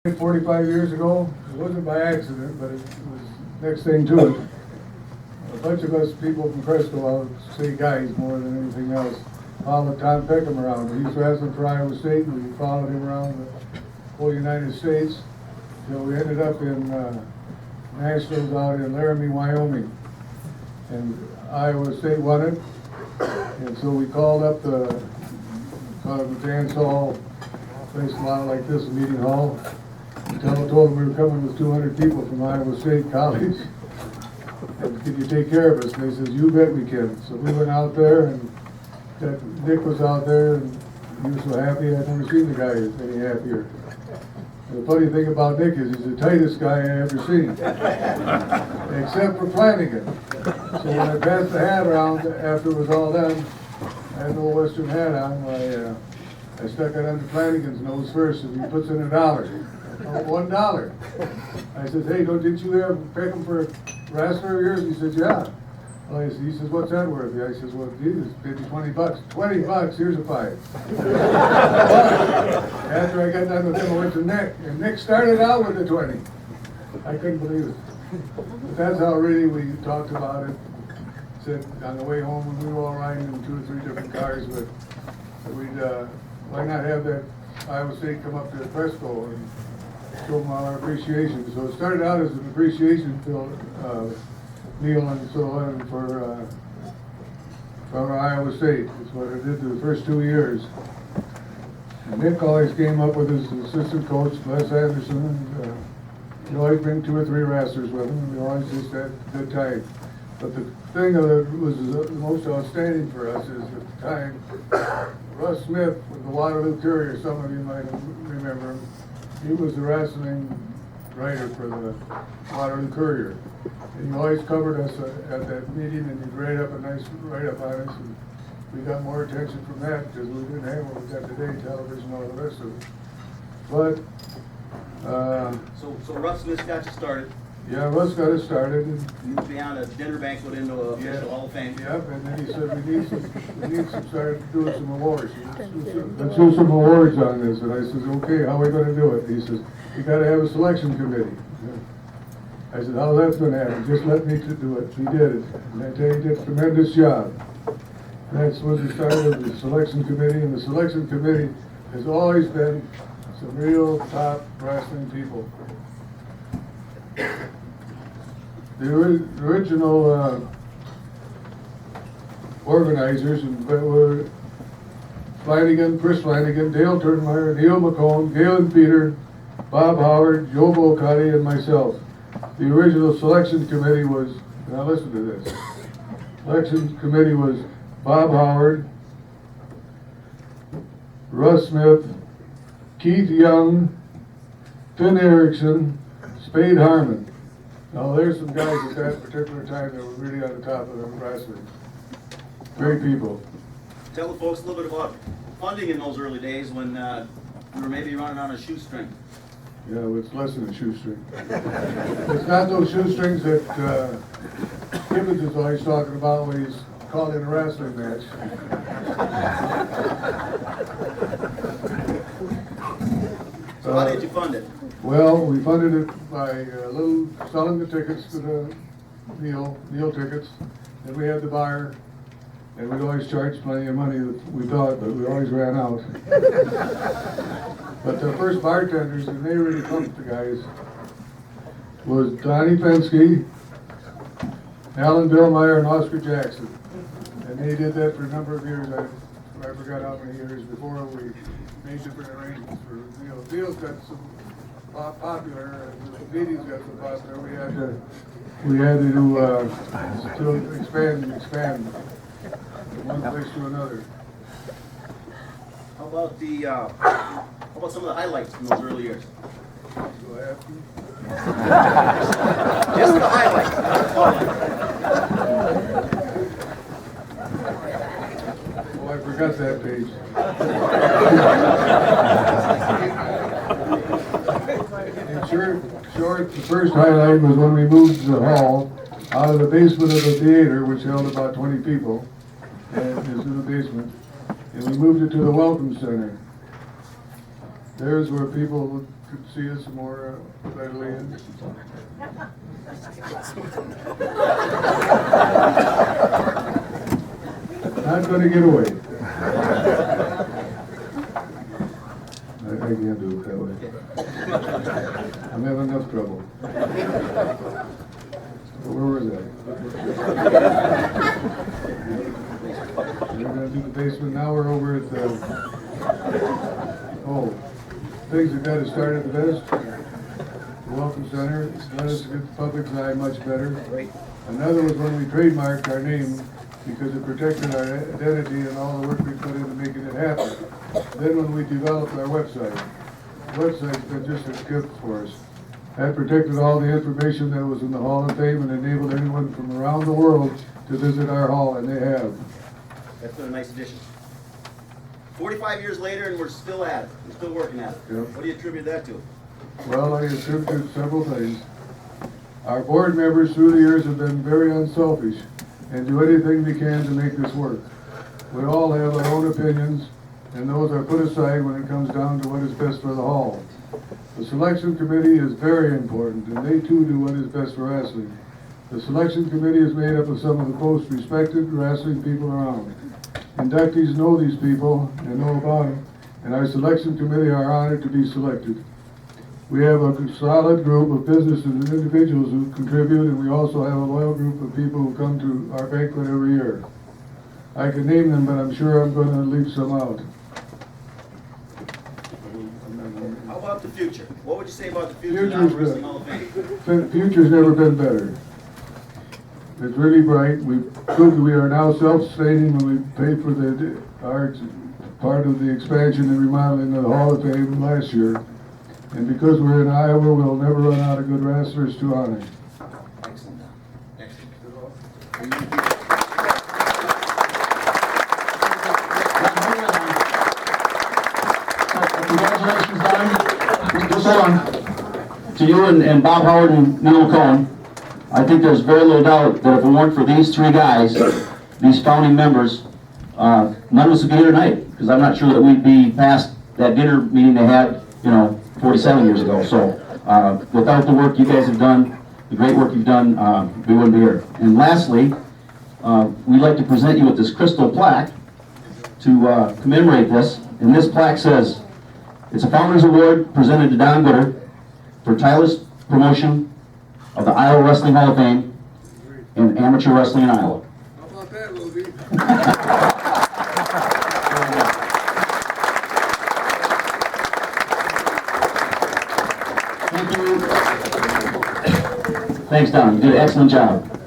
45 years ago. It wasn't by accident, but it was next thing to it. A bunch of us people from Cresco, I'll say guys more than anything else, followed Tom Peckham around. We used to ask him for Iowa State, and we followed him around the whole United States till we ended up in Nashville out in Laramie, Wyoming. And Iowa State won it. And so we called up the dance hall, place a lot like this, a meeting hall. Told them we were coming with 200 people from Iowa State College. And could you take care of us? And they said, you bet we can. So we went out there, and Nick was out there, and he was so happy. I'd never seen the guy any happier. And the funny thing about Nick is he's the tightest guy I ever seen, except for Flanagan. So when I passed the hat around after it was all done, I had no Western hat on. I stuck it under Flanagan's nose first, and he puts in $1. $1. I said, hey, didn't you have Peckham for a wrestler of yours? He says, yeah. Well, he says, what's that worth? I says, well, Jesus, paid you $20. $20, here's a 5. After I got done with him, I went to Nick, and Nick started out with the 20. I couldn't believe it. But that's how really we talked about it. Said on the way home, when we were all riding in 2 or 3 different cars, but we'd, why not have that Iowa State come up to Cresco and show them our appreciation. So it started out as an appreciation meal and so on for Iowa State. That's what I did the first 2 years. And Nick always came up with his assistant coach, Les Anderson, and he always bring 2 or 3 wrestlers with him, and we always just had a good time. But the thing that was the most outstanding for us is at the time, Russ Smith with the Waterloo Courier, some of you might remember him. He was the wrestling writer for the Waterloo Courier. And he always covered us at that meeting, and he'd write up a nice write-up on us. And we got more attention from that because we didn't have what we got today, television and all the rest of it. But So Russ Smith got you started. yeah, Russ got us started. And you moved beyond a dinner banquet into a official Hall of Fame. Yep, and then he said we need some start doing some awards. Let's do some awards on this. And I says, okay, how are we going to do it? He says, you got to have a selection committee. I said, how's that going to happen? Just let me to do it. He did it, and I tell you, he did a tremendous job. And that's when we started the selection committee, and the selection committee has always been some real top wrestling people. The original organizers were Flanagan, Chris Flanagan, Dale Turnmeyer, Nehl McKone, Galen Peter, Bob Howard, Joe Bocotti, and myself. The original selection committee was, now listen to this, selection committee was Bob Howard, Russ Smith, Keith Young, Finn Erickson, Spade Harmon. Now there's some guys at that particular time that were really on the top of the wrestling. Great people. Tell the folks a little bit about funding in those early days when you were maybe running on a shoestring. Yeah, it's less than a shoestring. It's not those shoestrings that Gibbons is always talking about when he's called in a wrestling match. So how did you fund it? Well, we funded it by selling the tickets to the Nehl tickets. Then we had the buyer, and we'd always charge plenty of money, we thought, but we always ran out. But the first bartenders, and they really pumped the guys, was Donnie Penske, Alan Billmeyer, and Oscar Jackson. And they did that for a number of years. I forgot how many years before we made different arrangements for Nehl. Nehl's got some popular, the meetings got so popular, we had to expand from one place to another. How about some of the highlights from those early years? Do I have to? Just the highlights. Oh, I forgot that page. In short, the first highlight was when we moved the hall out of the basement of the theater, which held about 20 people, and it was in the basement, and we moved it to the Welcome Center. There's where people would could see us more readily. Not gonna get away. I can't do it that way. I'm having enough trouble. Where was I? We're gonna do the basement now. We're over at the, things that got us started the best. The Welcome Center let us get the public's eye much better. Another was when we trademarked our name because it protected our identity and all the work we put into making it happen. Then when we developed our website, the website's been just a gift for us. That protected all the information that was in the Hall of Fame and enabled anyone from around the world to visit our hall, and they have. That's been a nice addition. 45 years later, and we're still at it. We're still working at it. Yep. What do you attribute that to? Well, I attribute several things. Our board members through the years have been very unselfish and do anything they can to make this work. We all have our own opinions, and those are put aside when it comes down to what is best for the hall. The selection committee is very important, and they too do what is best for wrestling. The selection committee is made up of some of the most respected wrestling people around. Inductees know these people and know about them, and our selection committee are honored to be selected. We have a solid group of businesses and individuals who contribute, and we also have a loyal group of people who come to our banquet every year. I could name them, but I'm sure I'm going to leave some out. How about the future? What would you say about the future of the Wrestling Hall of Fame? The future's never been better. It's really bright. We proved we are now self-sustaining when we paid for our part of the expansion and remodeling of the Hall of Fame last year. And because we're in Iowa, we'll never run out of good wrestlers to honor. Excellent. Congratulations, Don. Just hold on. To you and Bob Howard and Nehl McKone, I think there's very little doubt that if it weren't for these three guys, these founding members, none of us would be here tonight, because I'm not sure that we'd be past that dinner meeting they had, 47 years ago. So without the work you guys have done, the great work you've done, we wouldn't be here. And lastly, we'd like to present you with this crystal plaque to commemorate this. And this plaque says, it's a Founders Award presented to Don Gooder for tireless promotion of the Iowa Wrestling Hall of Fame and amateur wrestling in Iowa. How about that, Ruby? Thank you. Thanks, Don. You did an excellent job.